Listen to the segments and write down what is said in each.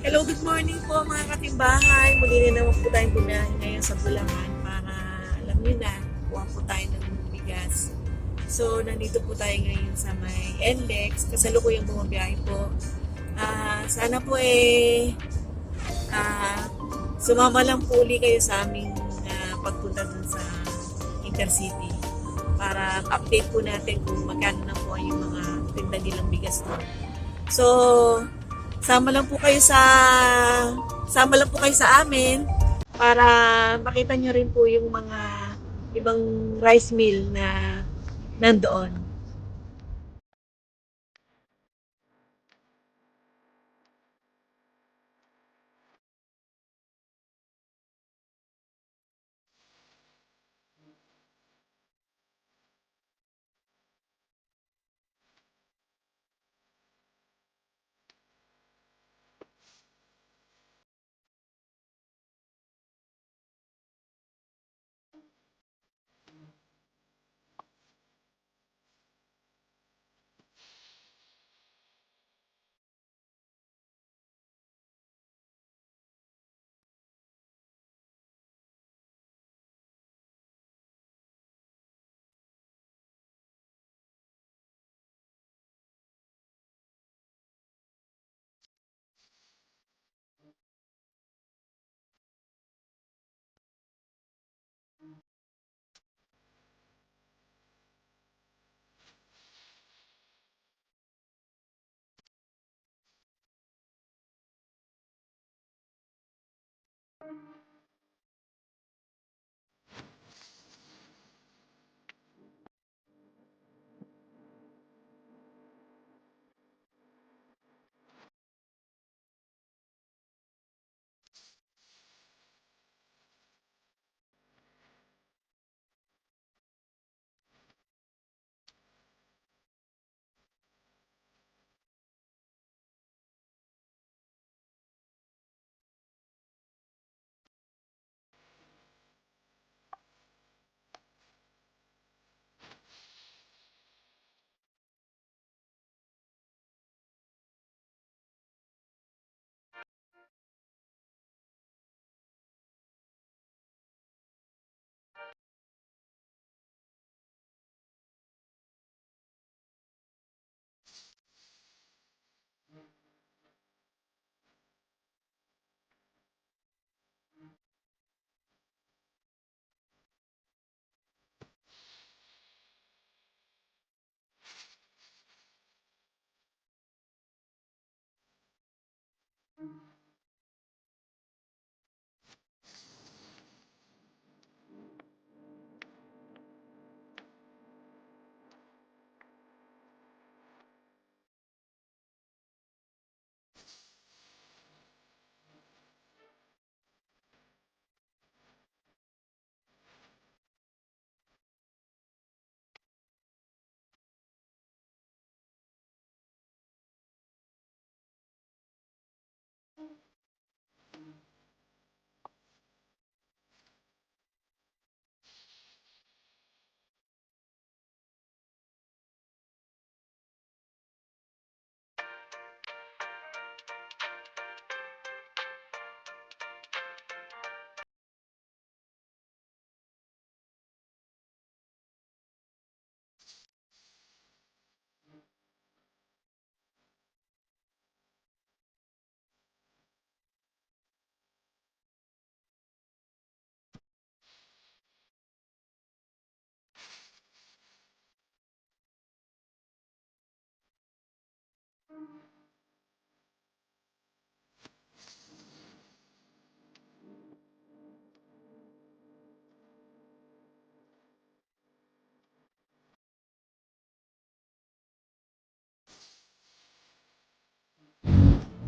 Hello, good morning po mga katimbahay. Muli na naman po tayong bumiyahe ngayon sa Bulacan para alam niyo na, kuha po tayo ng bigas. So, nandito po tayo ngayon sa may NLEX. Kasalukuyang bumabiyahe po. Sana po sumama lang po uli kayo sa aming pagpunta dun sa Intercity para update po natin kung magkano na po yung mga tinda nilang bigas doon. So, sama lang po kayo sa amin para makita nyo rin po yung mga ibang rice mill na nandoon.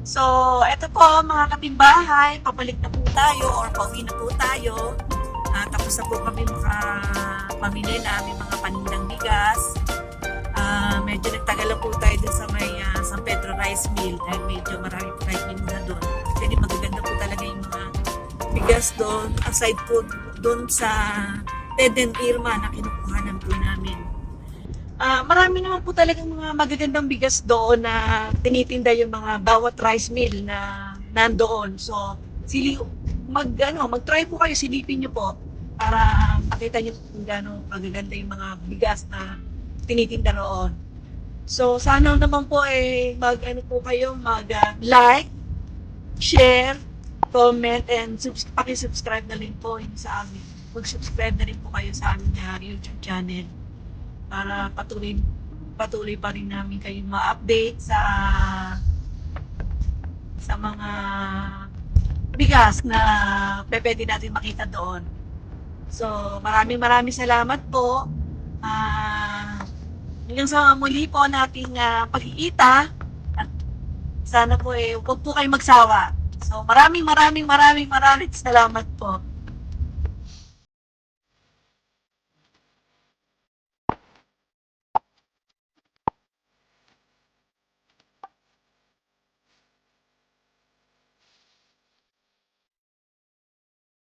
So, eto po mga katimbahay, pabalik na po tayo or pauwi na po tayo. Tapos na po kami makapamili na aming mga panindang bigas. Medyo nagtagal lang po tayo dun sa may San Pedro Rice Mill dahil medyo marami po rice mill na doon. Kasi magaganda po talaga yung mga bigas doon. Aside po doon sa Ted and Irma na kinukuhanan po namin. Marami naman po talagang mga magagandang bigas doon na tinitinda yung mga bawat rice mill na nandoon. So, mag-try po kayo, silipin niyo po para makita niyo kung gaano magaganda yung mga bigas na tinitinda roon. So, sana naman po mag-ano po kayo, mag-like, share, comment, and paki-subscribe na rin po yung sa amin. Mag-subscribe na rin po kayo sa aming YouTube channel para patuloy pa rin namin kayo ma-update sa mga bigas na pwede natin makita doon. So, maraming salamat po. Hanggang sa muli po nating pagkikita at sana po huwag po kayo magsawa. So, maraming salamat po.